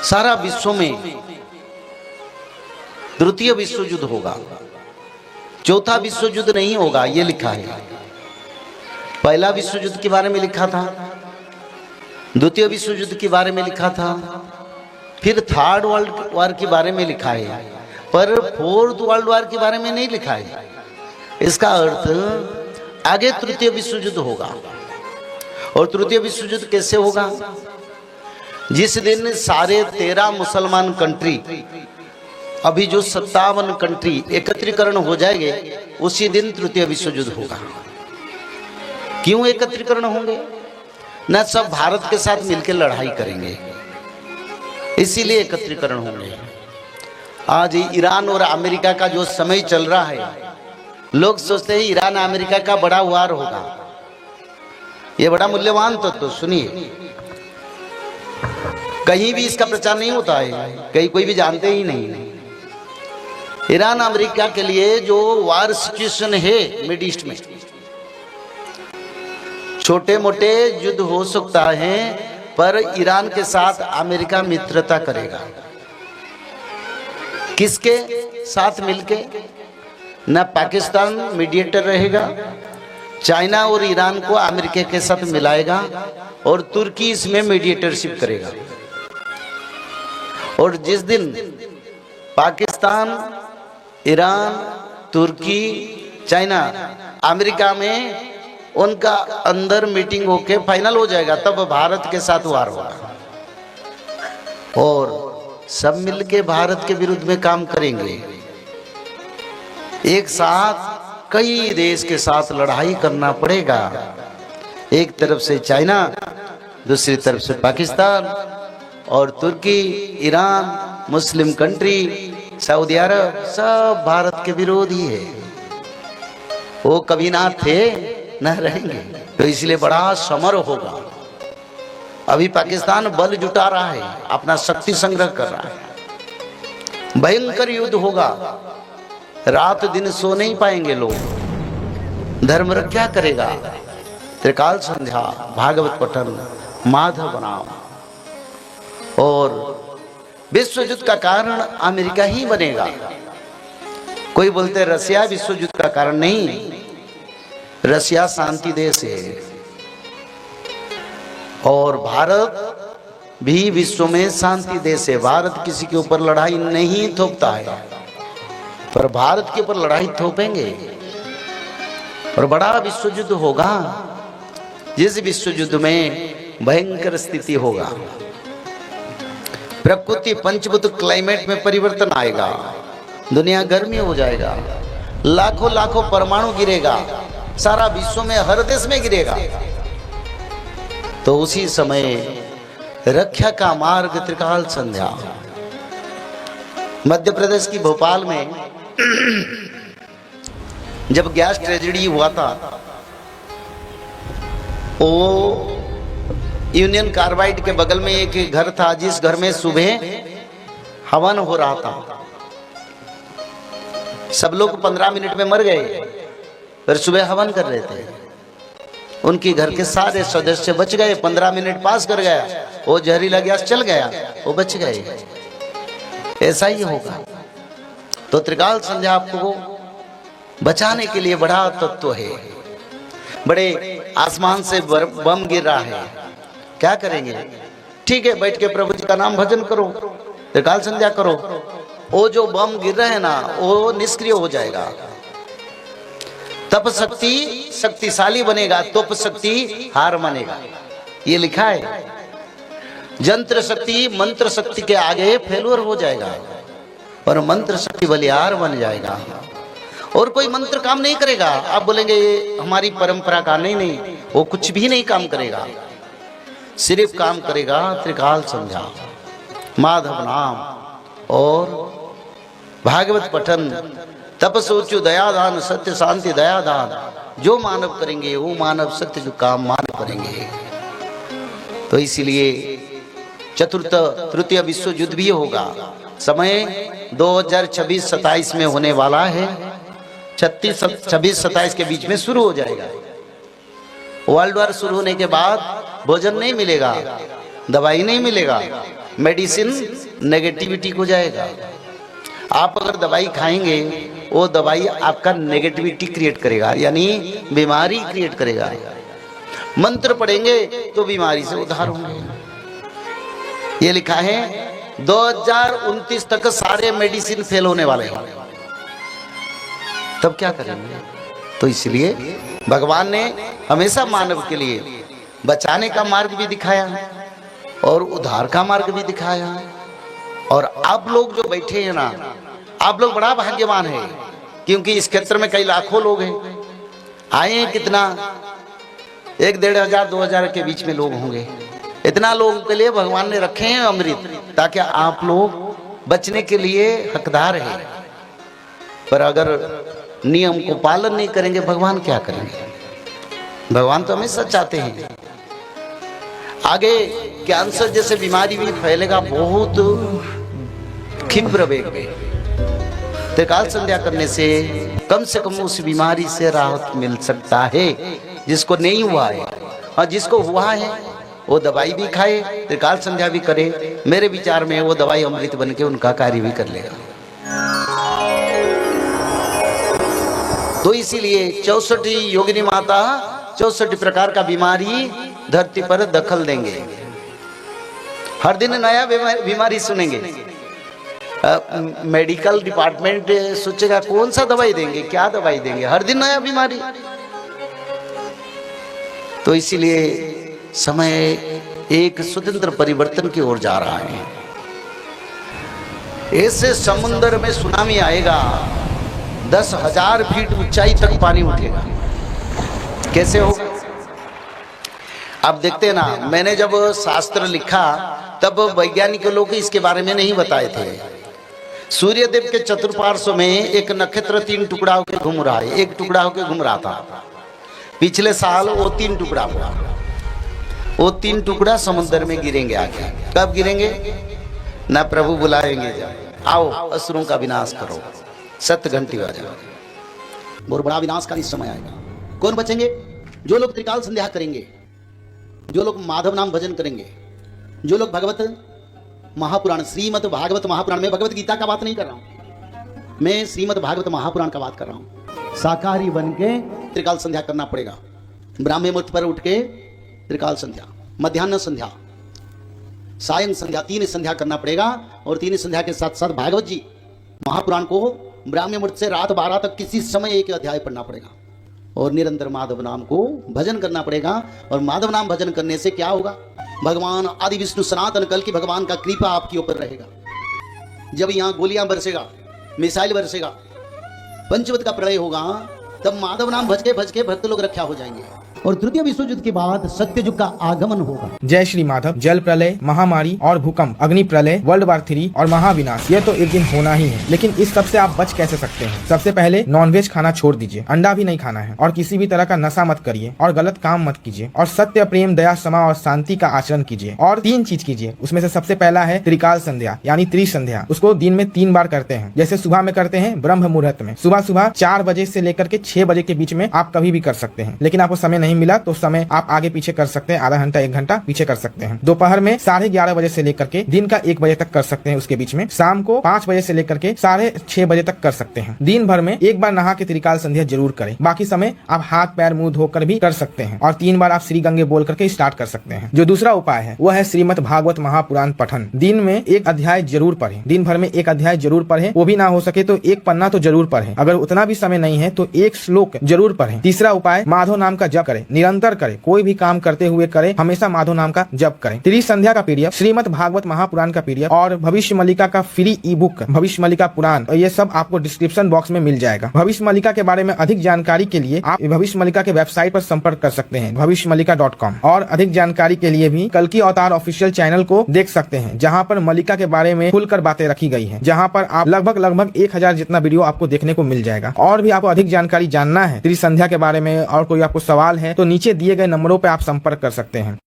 सारा विश्व में तृतीय विश्व युद्ध होगा, चौथा विश्व युद्ध नहीं होगा, ये लिखा है। पहला विश्व युद्ध के बारे में लिखा था, द्वितीय विश्व युद्ध के बारे में लिखा था, फिर थर्ड वर्ल्ड वॉर के बारे में लिखा है, पर फोर्थ वर्ल्ड वॉर के बारे में नहीं लिखा है। इसका अर्थ आगे तृतीय विश्व युद्ध होगा। और तृतीय विश्व युद्ध कैसे होगा? जिस दिन सारे 13 मुसलमान कंट्री, अभी जो 57 कंट्री एकत्रीकरण हो जाएंगे, उसी दिन तृतीय विश्व युद्ध होगा। क्यों एकत्रीकरण होंगे? न सब भारत के साथ मिलकर लड़ाई करेंगे, इसीलिए एकत्रीकरण होंगे। आज ईरान और अमेरिका का जो समय चल रहा है, लोग सोचते हैं ईरान अमेरिका का बड़ा वार होगा। ये बड़ा मूल्यवान तो सुनिए, कहीं भी इसका प्रचार नहीं होता है, कहीं कोई भी जानते ही नहीं। ईरान अमेरिका के लिए जो वार सिचुएशन है मिड ईस्ट में, छोटे मोटे युद्ध हो सकता है, पर ईरान के साथ अमेरिका मित्रता करेगा। किसके साथ मिलके? न पाकिस्तान मीडिएटर रहेगा, चाइना और ईरान को अमेरिका के साथ मिलाएगा, और तुर्की इसमें मीडिएटरशिप करेगा। और जिस दिन पाकिस्तान, ईरान, तुर्की, चाइना, अमेरिका में उनका अंदर मीटिंग होके फाइनल हो जाएगा, तब भारत के साथ वार होगा। और सब मिलके भारत के विरुद्ध में काम करेंगे। एक साथ कई देश के साथ लड़ाई करना पड़ेगा। एक तरफ से चाइना, दूसरी तरफ से पाकिस्तान, और तुर्की, ईरान, मुस्लिम कंट्री, सऊदी अरब, सब भारत के विरोधी है। वो कभी ना थे न रहेंगे, तो इसलिए बड़ा समर होगा। अभी पाकिस्तान बल जुटा रहा है, अपना शक्ति संग्रह कर रहा है। भयंकर युद्ध होगा, रात दिन सो नहीं पाएंगे लोग। धर्म रक्षा करेगा, त्रिकाल संध्या, भागवत पठन, माधव नाम। और विश्व युद्ध का कारण अमेरिका ही बनेगा। कोई बोलते रसिया विश्व युद्ध का कारण नहीं, रसिया शांति देश है। और भारत भी विश्व में शांति देश है। भारत किसी के ऊपर लड़ाई नहीं थोपता है, पर भारत के ऊपर लड़ाई थोपेंगे और बड़ा विश्व युद्ध होगा। जिस विश्व युद्ध में भयंकर स्थिति होगा, प्रकृति पंचभूत क्लाइमेट में परिवर्तन आएगा, दुनिया गर्मी हो जाएगा, लाखों लाखों परमाणु गिरेगा, सारा विश्व में हर देश में गिरेगा। तो उसी समय रक्षा का मार्ग त्रिकाल संध्या। मध्य प्रदेश की भोपाल में जब गैस ट्रेजेडी हुआ था, वो यूनियन कार्बाइड के बगल में एक घर था, जिस घर में सुबह हवन हो रहा था। सब लोग 15 मिनट में मर गए, पर सुबह हवन कर रहे थे। उनके घर के सारे सदस्य बच गए। 15 मिनट पास कर गया, वो जहरीला गैस चल गया, वो बच गए। ऐसा ही होगा। तो त्रिकाल संध्या आपको बचाने के लिए बड़ा तत्व है। बड़े आसमान से बम गिर रहा है, क्या करेंगे? ठीक है, बैठ के प्रभु जी का नाम भजन करो, त्रिकाल संध्या करो। वो जो बम गिर रहा है ना, वो निष्क्रिय हो जाएगा। तप शक्ति शक्तिशाली बनेगा, तप शक्ति हार मानेगा, ये लिखा है। यंत्र शक्ति मंत्र शक्ति के आगे फेलुअर हो जाएगा, और मंत्र शक्ति बलिहार बन जाएगा। और कोई मंत्र काम नहीं करेगा। आप बोलेंगे ये हमारी परंपरा का, नहीं, वो कुछ भी नहीं काम करेगा। सिर्फ काम करेगा त्रिकाल संध्या, माधव नाम और भागवत पठन, तपस्सोचु दयादान, सत्य शांति दयादान। जो मानव करेंगे वो मानव सत्य जो काम मानव करेंगे। तो इसीलिए चतुर्थ तृतीय विश्व युद्ध भी होगा। समय 2026-27 में होने वाला है। 26-27 के बीच में शुरू हो जाएगा। वर्ल्ड वॉर शुरू होने के बाद भोजन नहीं मिलेगा, दवाई नहीं मिलेगा, मेडिसिन नेगेटिविटी को जाएगा। आप अगर दवाई खाएंगे वो दवाई आपका नेगेटिविटी क्रिएट करेगा, यानी बीमारी क्रिएट करेगा। मंत्र पढ़ेंगे तो बीमारी से उद्धार होंगे। ये लिखा है 2029 तक सारे मेडिसिन फेल होने वाले हैं, तब क्या करेंगे? तो इसलिए भगवान ने हमेशा मानव के लिए बचाने का मार्ग भी दिखाया और उद्धार का मार्ग भी दिखाया। और आप लोग जो बैठे हैं ना, आप लोग बड़ा भाग्यवान है, क्योंकि इस क्षेत्र में कई लाखों लोग हैं। आए हैं कितना, 1-1,500 2,000 के बीच में लोग होंगे। इतना लोगों के लिए भगवान ने रखे हैं अमृत, ताकि आप लोग बचने के लिए हकदार हैं। पर अगर नियम को पालन नहीं करेंगे, भगवान क्या करेंगे? भगवान तो हमेशा चाहते हैं। आगे कैंसर जैसे बीमारी भी फैलेगा बहुत क्षिप्र वेग में। त्रिकाल संध्या करने से कम उस बीमारी से राहत मिल सकता है, जिसको नहीं हुआ है। और जिसको हुआ है वो दवाई भी खाए, त्रिकाल संध्या भी करे, मेरे विचार में वो दवाई अमृत बन के उनका कार्य भी कर लेगा। तो इसीलिए 64 योगिनी माता 64 प्रकार का बीमारी धरती पर दखल देंगे। हर दिन नया बीमारी सुनेंगे। मेडिकल डिपार्टमेंट सोचेगा कौन सा दवाई देंगे, क्या दवाई देंगे, हर दिन नया बीमारी। तो इसीलिए समय एक स्वतंत्र परिवर्तन की ओर जा रहा है। ऐसे समुद्र में सुनामी आएगा, 10,000 फीट ऊंचाई तक पानी उठेगा। कैसे होगा? आप देखते हैं ना, मैंने जब शास्त्र लिखा तब वैज्ञानिक लोग इसके बारे में नहीं बताए थे। सूर्यदेव के चतुर्पार्श्व में एक नक्षत्र 3 टुकड़ा होकर घूम रहा है, एक टुकड़ा होकर घूम रहा था। पिछले साल वो 3 टुकड़ा हुआ। वो 3 टुकड़ा समुद्र में गिरेंगे। आगे कब गिरेंगे? ना प्रभु बुलाएंगे, आओ असुरों का विनाश करो, 7 घंटी बजा, बहुत बड़ा विनाशकारी समय आएगा। कौन बचेंगे? जो लोग त्रिकाल संध्या करेंगे, जो लोग माधव नाम भजन करेंगे, जो लोग भगवत महापुराण, श्रीमद् भागवत महापुराण, में भगवत गीता का बात नहीं कर रहा हूं, मैं श्रीमद् भागवत महापुराण का बात कर रहा हूं। शाकाहारी बन के त्रिकाल संध्या करना पड़ेगा। ब्राह्मी मुहूर्त पर उठ के त्रिकाल संध्या, मध्याह्न संध्या, सायं संध्या, 3 संध्या करना पड़ेगा। और 3 संध्या के साथ साथ भागवत जी महापुराण को ब्राह्मी मुहूर्त से रात 12 तक किसी समय एक अध्याय पढ़ना पड़ेगा। और निरंतर माधव नाम को भजन करना पड़ेगा। और माधव नाम भजन करने से क्या होगा? भगवान आदि विष्णु सनातन कल की भगवान का कृपा आपके ऊपर रहेगा। जब यहाँ गोलियां बरसेगा, मिसाइल बरसेगा, पंचवत का प्रलय होगा, तब माधव नाम भज के भक्त लोग रक्षा हो जाएंगे। और तृतीय विश्व युद्ध के बाद सत्ययुग का आगमन होगा। जय श्री माधव। जल प्रलय, महामारी और भूकंप, अग्नि प्रलय, वर्ल्ड वार 3 और महाविनाश, ये तो एक दिन होना ही है। लेकिन इस सब से आप बच कैसे सकते हैं? सबसे पहले नॉनवेज खाना छोड़ दीजिए, अंडा भी नहीं खाना है, और किसी भी तरह का नशा मत करिए, और गलत काम मत कीजिए, और सत्य, प्रेम, दया, क्षमा और शांति का आचरण कीजिए। और 3 चीज कीजिए। उसमें से सबसे पहला है त्रिकाल संध्या, यानी त्रिसंध्या। उसको दिन में 3 बार करते हैं। जैसे सुबह में करते हैं ब्रह्म मुहूर्त में, सुबह 4 बजे से लेकर के 6 बजे के बीच में आप कभी भी कर सकते हैं। लेकिन आपको समय नहीं मिला तो समय आप आगे पीछे कर सकते हैं, आधा घंटा 1 घंटा पीछे कर सकते हैं। दोपहर में 11:30 बजे से लेकर के दिन का 1 बजे तक कर सकते हैं। उसके बीच में शाम को 5 बजे से लेकर के 6:30 बजे तक कर सकते हैं। दिन भर में 1 बार नहा के त्रिकाल संध्या जरूर करें। बाकी समय आप हाथ पैर मुंह धोकर भी कर सकते हैं। और 3 बार आप श्री गंगे बोल करके स्टार्ट कर सकते हैं। जो दूसरा उपाय है वो है श्रीमद् भागवत महापुराण पठन। दिन में 1 अध्याय जरूर पढ़ें। दिन भर में 1 अध्याय जरूर पढ़ें। वो भी ना हो सके तो 1 पन्ना तो जरूर पढ़ें। अगर उतना भी समय नहीं है तो 1 श्लोक जरूर पढ़ें। तीसरा उपाय, माधव नाम का जप करें, निरंतर करें। कोई भी काम करते हुए करें, हमेशा माधव नाम का जप करें। त्रिसंध्या का पीडीएफ, श्रीमद् भागवत महापुराण का पीडीएफ और भविष्य मल्लिका का फ्री ई बुक भविष्य मल्लिका पुराण, ये सब आपको डिस्क्रिप्शन बॉक्स में मिल जाएगा। भविष्य मल्लिका के बारे में अधिक जानकारी के लिए आप भविष्य मल्लिका के वेबसाइट पर संपर्क कर सकते हैं, भविष्यमल्लिका.com। और अधिक जानकारी के लिए भी कल्कि अवतार ऑफिशियल चैनल को देख सकते हैं, जहाँ पर मल्लिका के बारे में खुलकर बातें रखी गई है, जहाँ पर आप लगभग 1000 जितना वीडियो आपको देखने को मिल जाएगा। और भी आपको अधिक जानकारी जानना है त्रिसंध्या के बारे में और कोई आपको सवाल है तो नीचे दिए गए नंबरों पर आप संपर्क कर सकते हैं।